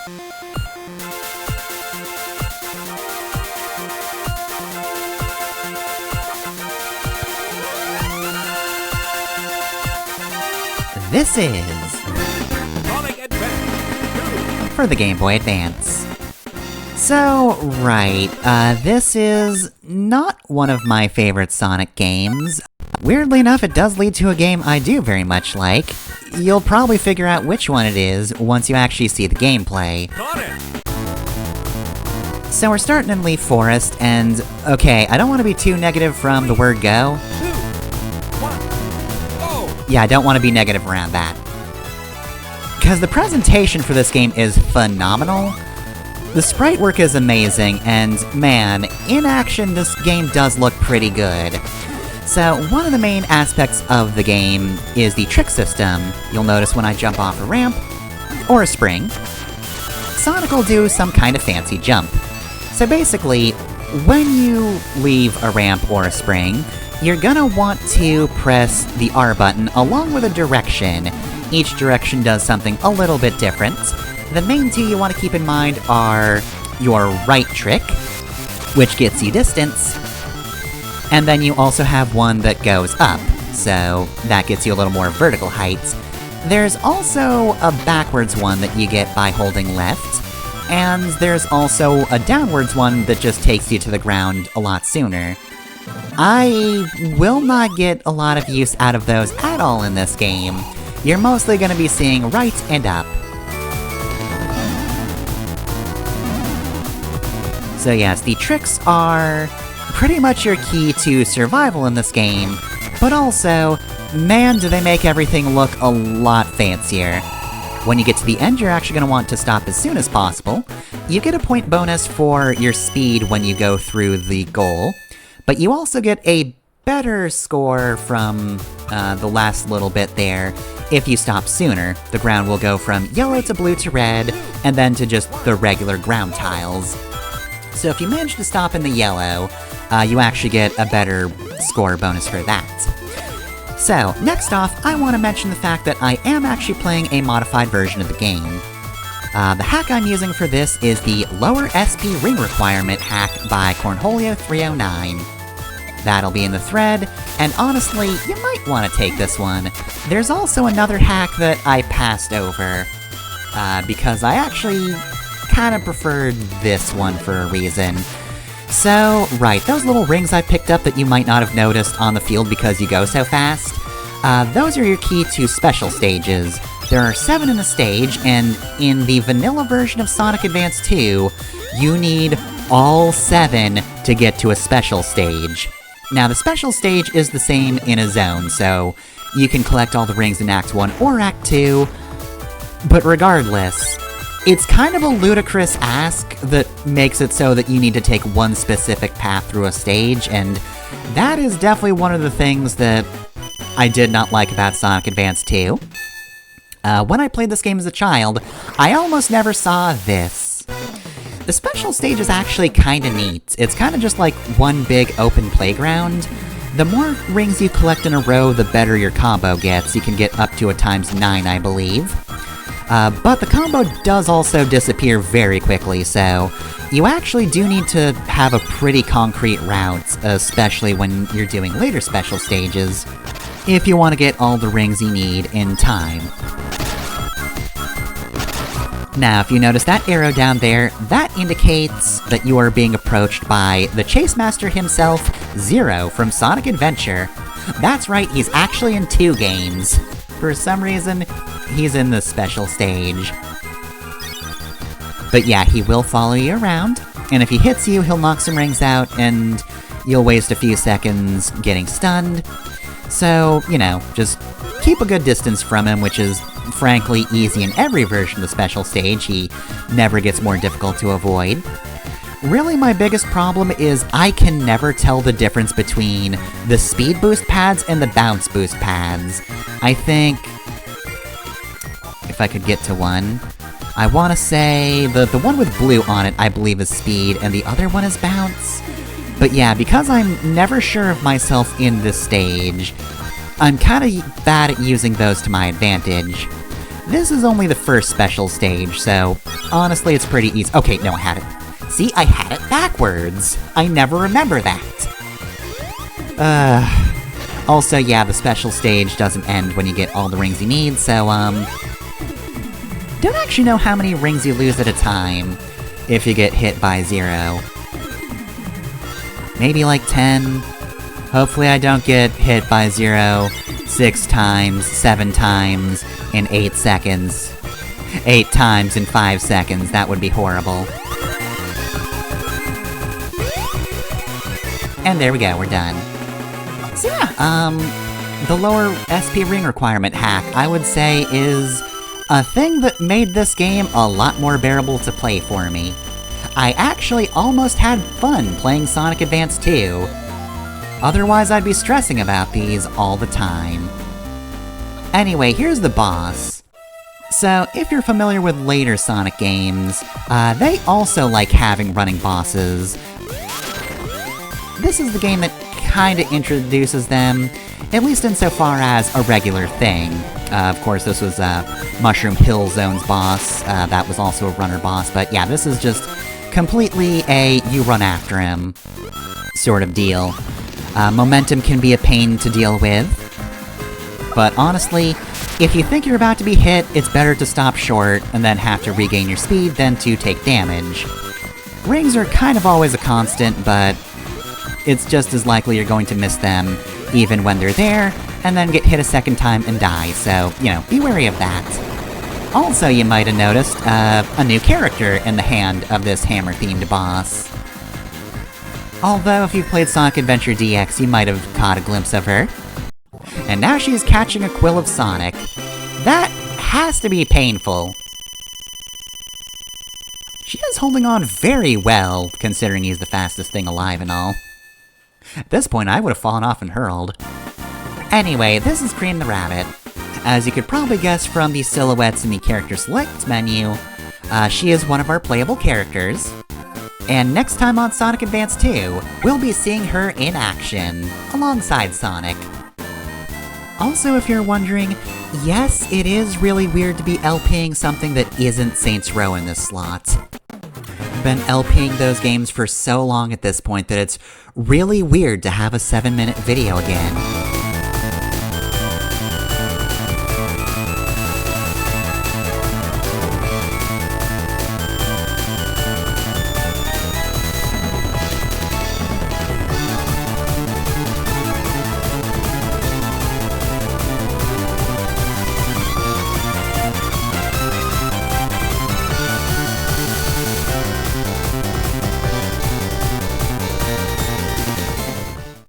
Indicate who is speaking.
Speaker 1: This is
Speaker 2: Sonic Adventure 2
Speaker 1: for the Game Boy Advance. So, right, this is not one of my favorite Sonic games. Weirdly enough, it does lead to a game I do very much like. You'll probably figure out which one it is once you actually see the gameplay.
Speaker 2: Got it!
Speaker 1: So we're starting in Leaf Forest, and okay, I don't want to be too negative from the word go.
Speaker 2: 2, 1, go!
Speaker 1: Yeah, I don't want to be negative around that. Because the presentation for this game is phenomenal. The sprite work is amazing, and man, in action this game does look pretty good. So, one of the main aspects of the game is the trick system. You'll notice when I jump off a ramp, or a spring, Sonic will do some kind of fancy jump. So basically, when you leave a ramp or a spring, you're gonna want to press the R button along with a direction. Each direction does something a little bit different. The main two you want to keep in mind are your right trick, which gets you distance, and then you also have one that goes up, so that gets you a little more vertical height. There's also a backwards one that you get by holding left, and there's also a downwards one that just takes you to the ground a lot sooner. I will not get a lot of use out of those at all in this game. You're mostly gonna be seeing right and up. So yes, the tricks are pretty much your key to survival in this game, but also, man, do they make everything look a lot fancier. When you get to the end, you're actually going to want to stop as soon as possible. You get a point bonus for your speed when you go through the goal, but you also get a better score from the last little bit there if you stop sooner. The ground will go from yellow to blue to red, and then to just the regular ground tiles. So if you manage to stop in the yellow, you actually get a better score bonus for that. So, next off, I want to mention the fact that I am actually playing a modified version of the game. The hack I'm using for this is the Lower SP Ring Requirement hack by Cornholio309. That'll be in the thread, and honestly, you might want to take this one. There's also another hack that I passed over, because I actually kinda preferred this one for a reason. So, right, those little rings I picked up that you might not have noticed on the field because you go so fast, those are your key to special stages. There are 7 in a stage, and in the vanilla version of Sonic Advance 2, you need all 7 to get to a special stage. Now, the special stage is the same in a zone, so you can collect all the rings in Act 1 or Act 2, but regardless, it's kind of a ludicrous ask that makes it so that you need to take one specific path through a stage, and that is definitely one of the things that I did not like about Sonic Advance 2. When I played this game as a child, I almost never saw this. The special stage is actually kinda neat. It's kinda just like one big open playground. The more rings you collect in a row, the better your combo gets. You can get up to a ×9, I believe. But the combo does also disappear very quickly, so you actually do need to have a pretty concrete route, especially when you're doing later special stages, if you want to get all the rings you need in time. Now, if you notice that arrow down there, that indicates that you are being approached by the Chase Master himself, Zero, from Sonic Adventure. That's right, he's actually in 2 games. For some reason, he's in the special stage. But yeah, he will follow you around, and if he hits you, he'll knock some rings out, and you'll waste a few seconds getting stunned. So, you know, just keep a good distance from him, which is frankly easy in every version of the special stage. He never gets more difficult to avoid. Really, my biggest problem is I can never tell the difference between the speed boost pads and the bounce boost pads. I think, if I could get to one, I want to say the one with blue on it I believe is speed, and the other one is bounce. But yeah, because I'm never sure of myself in this stage, I'm kinda bad at using those to my advantage. This is only the first special stage, so honestly it's pretty easy. Okay, no, I had it. See, I had it backwards! I never remember that! Also, yeah, the special stage doesn't end when you get all the rings you need, so, don't actually know how many rings you lose at a time if you get hit by 0. Maybe like 10? Hopefully I don't get hit by 0 6 times, 7 times, in 8 seconds. 8 times in 5 seconds, that would be horrible. And there we go, we're done. So yeah, the lower SP ring requirement hack, I would say, is a thing that made this game a lot more bearable to play for me. I actually almost had fun playing Sonic Advance 2. Otherwise I'd be stressing about these all the time. Anyway, here's the boss. So, if you're familiar with later Sonic games, they also like having running bosses. This is the game that kinda introduces them, at least insofar as a regular thing. Of course, this was Mushroom Hill Zone's boss, that was also a runner boss, but yeah, this is just completely a you run after him sort of deal. Momentum can be a pain to deal with, but honestly, if you think you're about to be hit, it's better to stop short and then have to regain your speed than to take damage. Rings are kind of always a constant, but it's just as likely you're going to miss them even when they're there, and then get hit a second time and die, so, you know, be wary of that. Also, you might have noticed, a new character in the hand of this hammer-themed boss. Although, if you've played Sonic Adventure DX, you might have caught a glimpse of her. And now she's catching a quill of Sonic. That has to be painful. She is holding on very well, considering he's the fastest thing alive and all. At this point, I would have fallen off and hurled. Anyway, this is Cream the Rabbit. As you could probably guess from the silhouettes in the Character Select menu, she is one of our playable characters. And next time on Sonic Advance 2, we'll be seeing her in action, alongside Sonic. Also, if you're wondering, yes, it is really weird to be LPing something that isn't Saints Row in this slot. I've been LPing those games for so long at this point that it's really weird to have a 7-minute video again.